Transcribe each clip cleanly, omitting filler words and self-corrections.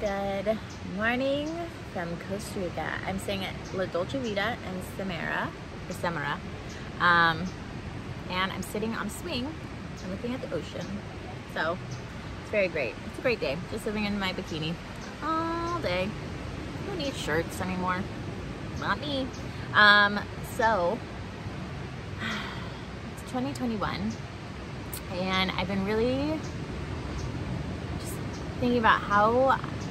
Good morning from Costa Rica. I'm staying at La Dolce Vita in Samara, and I'm sitting on a swing and looking at the ocean. So it's very great. It's a great day. Just living in my bikini all day. Who needs shirts anymore? Not me. So it's 2021, and I've been really just thinking about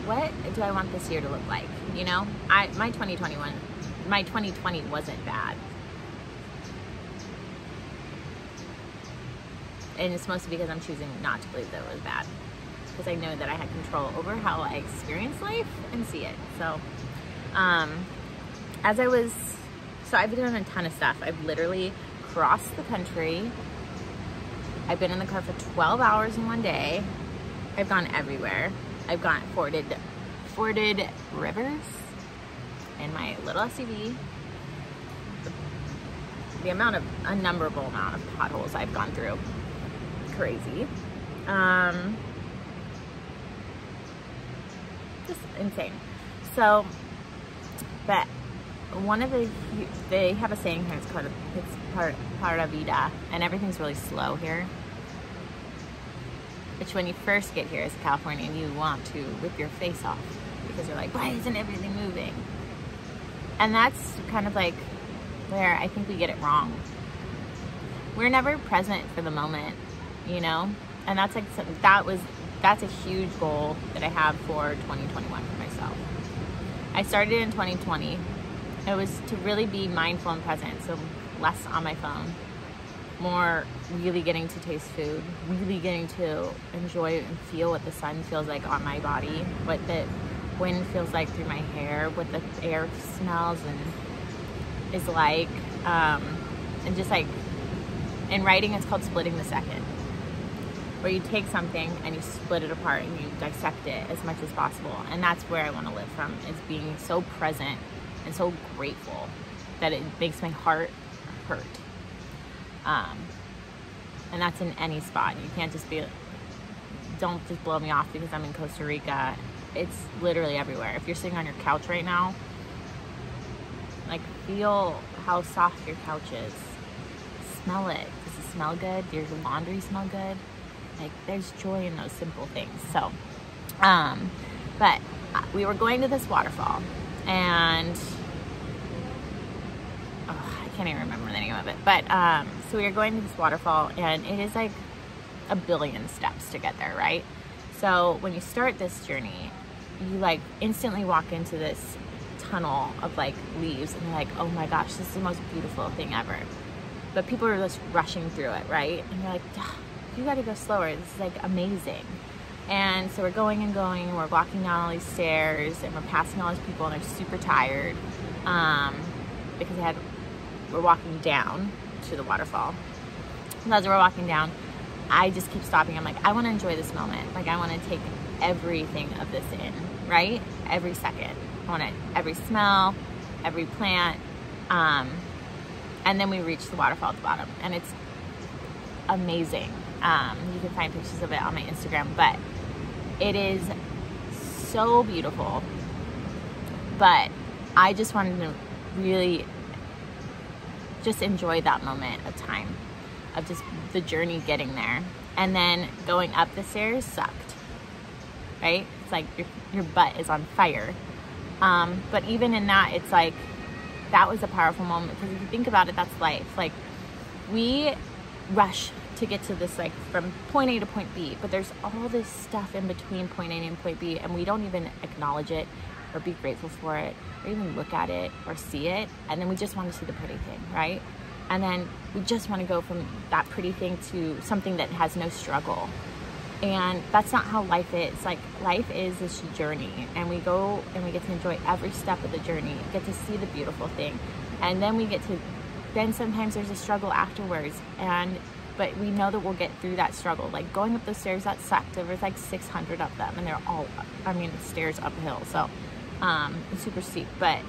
what do I want this year to look like? You know, my 2020 wasn't bad. And it's mostly because I'm choosing not to believe that it was bad. Because I know that I had control over how I experience life and see it. So, I've been doing a ton of stuff. I've literally crossed the country. I've been in the car for 12 hours in one day. I've gone everywhere. I've forded rivers in my little SUV. The unnumberable amount of potholes I've gone through. Crazy. Just insane. So, but one of they have a saying here, it's PURA VIDA, and everything's really slow here. Which when you first get here as a Californian, you want to rip your face off because you're like, why isn't everything moving? And that's kind of like where I think we get it wrong. We're never present for the moment, you know? And that's like, that's a huge goal that I have for 2021 for myself. I started in 2020. It was to really be mindful and present, so less on my phone. More really getting to taste food, really getting to enjoy and feel what the sun feels like on my body, what the wind feels like through my hair, what the air smells and is like, and just like, in writing it's called splitting the second, where you take something and you split it apart and you dissect it as much as possible. And that's where I want to live from, is being so present and so grateful that it makes my heart hurt. And that's in any spot. You can't just don't just blow me off because I'm in Costa Rica. It's literally everywhere. If you're sitting on your couch right now, like, feel how soft your couch is. Smell it. Does it smell good? Does your laundry smell good? Like, there's joy in those simple things. So, but we were going to this waterfall, and I can't even remember the name of it, but so we were going to this waterfall, and it is like a billion steps to get there, right? So when you start this journey, you like instantly walk into this tunnel of like leaves, and you're like, oh my gosh, this is the most beautiful thing ever. But people are just rushing through it, right? And you're like, you gotta go slower, this is like amazing. And so we're going and going, and we're walking down all these stairs, and we're passing all these people, and they're super tired because we're walking down to the waterfall. And as we're walking down, I just keep stopping. I'm like, I want to enjoy this moment. Like, I want to take everything of this in, right? Every second. I want every smell, every plant. And then we reach the waterfall at the bottom, and it's amazing. You can find pictures of it on my Instagram, but it is so beautiful. But I just wanted to really just enjoy that moment of time, of just the journey getting there. And then going up the stairs sucked, right? It's like your butt is on fire. But even in that, it's like, that was a powerful moment, because if you think about it, that's life. Like, we rush to get to this, like, from point A to point B, but there's all this stuff in between point A and point B, and we don't even acknowledge it or be grateful for it or even look at it or see it. And then we just want to see the pretty thing, right? And then we just want to go from that pretty thing to something that has no struggle. And that's not how life is. Like, life is this journey, and we go and we get to enjoy every step of the journey, get to see the beautiful thing, and then then sometimes there's a struggle afterwards, but we know that we'll get through that struggle. Like, going up those stairs, that sucked. There was like 600 of them, and they're all, stairs uphill, so it's super steep. But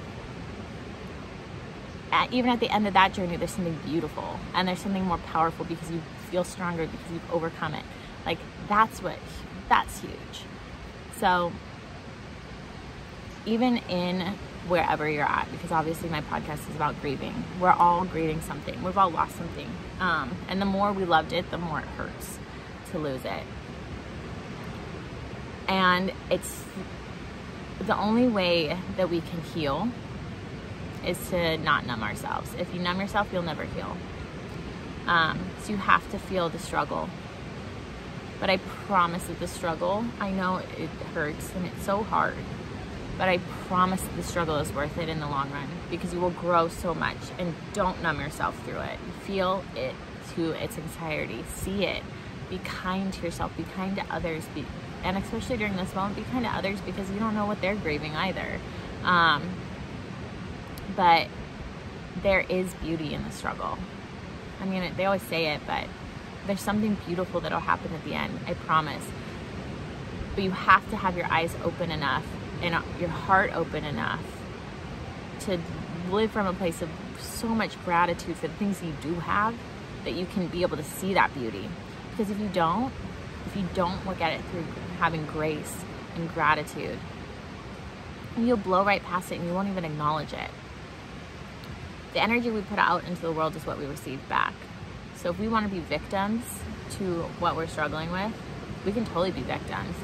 even at the end of that journey, there's something beautiful, and there's something more powerful because you feel stronger, because you've overcome it. Like, that's huge. So even in wherever you're at, because obviously my podcast is about grieving. We're all grieving something. We've all lost something. And the more we loved it, the more it hurts to lose it. And it's the only way that we can heal is to not numb ourselves. If you numb yourself, you'll never heal. So you have to feel the struggle. But I promise that the struggle, I know it hurts and it's so hard, but I promise that the struggle is worth it in the long run, because you will grow so much. And don't numb yourself through it. Feel it to its entirety. See it. Be kind to yourself. Be kind to others. And especially during this moment, be kind to others, because you don't know what they're grieving either. But there is beauty in the struggle. I mean, they always say it, but there's something beautiful that'll happen at the end, I promise. But you have to have your eyes open enough and your heart open enough to live from a place of so much gratitude for the things that you do have, that you can be able to see that beauty. Because if you don't look at it through having grace and gratitude, you'll blow right past it and you won't even acknowledge it. The energy we put out into the world is what we receive back. So if we want to be victims to what we're struggling with, we can totally be victims.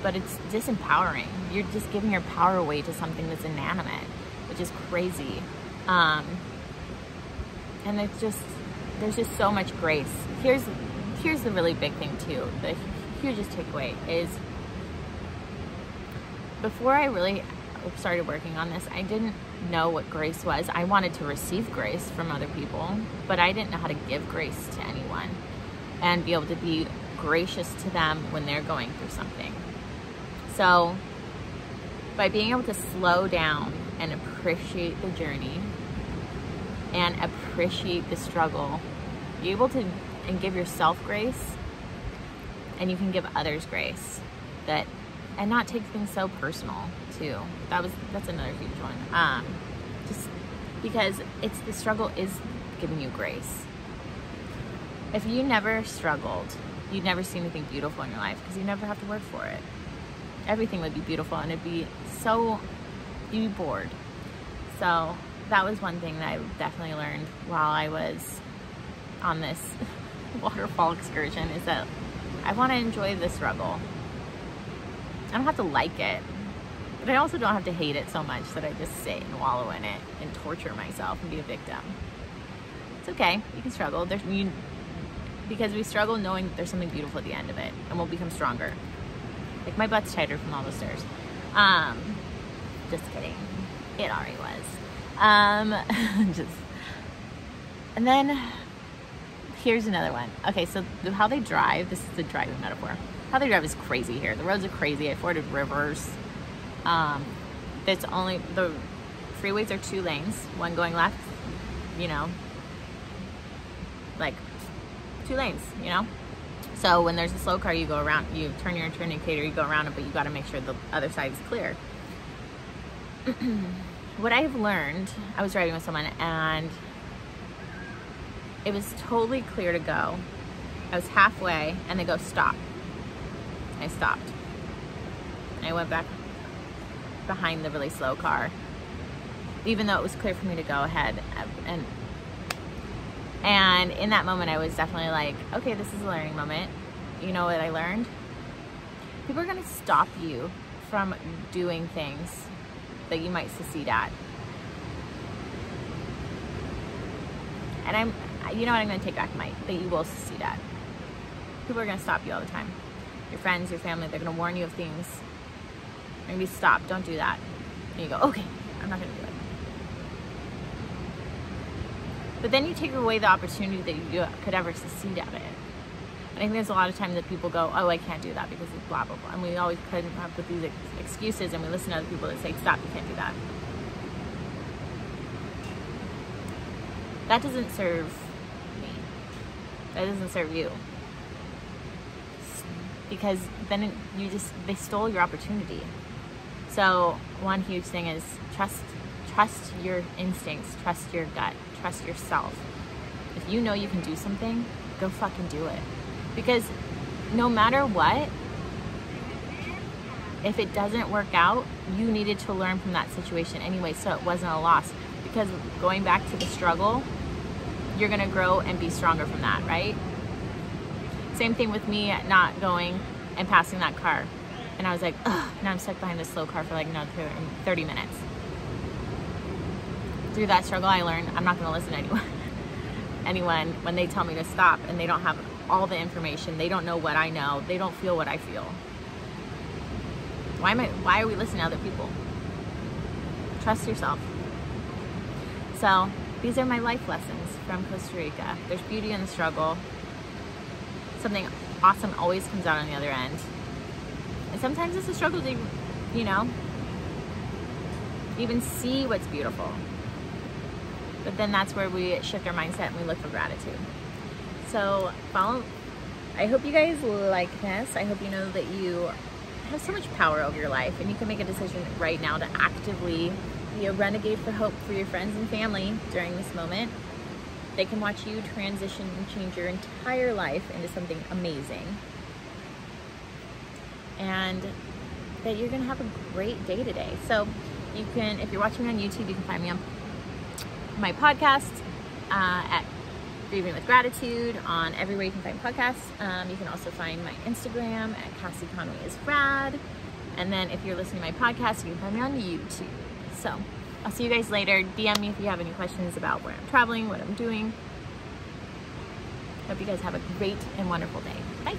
But it's disempowering. You're just giving your power away to something that's inanimate, which is crazy. And there's just so much grace. Here's the really big thing too. The hugest takeaway is, before I really started working on this, I didn't know what grace was. I wanted to receive grace from other people, but I didn't know how to give grace to anyone and be able to be gracious to them when they're going through something. So by being able to slow down and appreciate the journey and appreciate the struggle, you're able to and give yourself grace, and you can give others grace, and not take things so personal too. That's another huge one. Just because the struggle is giving you grace. If you never struggled, you'd never see anything beautiful in your life, because you never have to work for it. Everything would be beautiful, and you'd be bored. So that was one thing that I definitely learned while I was on this waterfall excursion, is that I want to enjoy the struggle. I don't have to like it, but I also don't have to hate it so much that I just sit and wallow in it and torture myself and be a victim. It's okay, you can struggle. Because we struggle knowing that there's something beautiful at the end of it, and we'll become stronger. Like, my butt's tighter from all the stairs. Just kidding. It already was. And then here's another one. Okay, so how they drive, this is the driving metaphor. How they drive is crazy here. The roads are crazy. I forded rivers. The freeways are 2 lanes, one going left, like 2 lanes, So when there's a slow car, you go around, you turn your turn indicator, you go around it, but you got to make sure the other side is clear. What I've learned, I was riding with someone and it was totally clear to go. I was halfway and they go, stop. I stopped. I went back behind the really slow car, even though it was clear for me to go ahead. And in that moment, I was definitely like, okay, this is a learning moment. You know what I learned? People are going to stop you from doing things that you might succeed at. And you know what, I'm going to take back that you will succeed at. People are going to stop you all the time. Your friends, your family, they're going to warn you of things. Maybe stop, don't do that. And you go, okay, I'm not going to do it. But then you take away the opportunity that you could ever succeed at it. And I think there's a lot of times that people go, oh, I can't do that because it's blah, blah, blah. And we always come up with these excuses, and we listen to other people that say, stop, you can't do that. That doesn't serve me. That doesn't serve you. Because then they stole your opportunity. So one huge thing is trust your instincts, trust your gut, trust yourself. If you know you can do something, go fucking do it. Because no matter what, if it doesn't work out, you needed to learn from that situation anyway, so it wasn't a loss. Because going back to the struggle, you're gonna grow and be stronger from that, right? Same thing with me not going and passing that car. And I was like, ugh, now I'm stuck behind this slow car for like another 30 minutes. Through that struggle, I learned I'm not gonna listen to anyone when they tell me to stop and they don't have all the information. They don't know what I know. They don't feel what I feel. Why are we listening to other people? Trust yourself. So these are my life lessons from Costa Rica. There's beauty in the struggle. Something awesome always comes out on the other end. And sometimes it's a struggle to, you know, even see what's beautiful. But then that's where we shift our mindset and we look for gratitude. So I hope you guys like this. I hope you know that you have so much power over your life, and you can make a decision right now to actively be a renegade for hope for your friends and family during this moment. They can watch you transition and change your entire life into something amazing. And that you're gonna have a great day today. So you can, if you're watching me on YouTube, you can find me on my podcast at Grieving with Gratitude on everywhere you can find podcasts. You can also find my Instagram at Cassie Conway is Rad. And then if you're listening to my podcast, you can find me on YouTube. So I'll see you guys later. DM me if you have any questions about where I'm traveling, what I'm doing. Hope you guys have a great and wonderful day. Bye.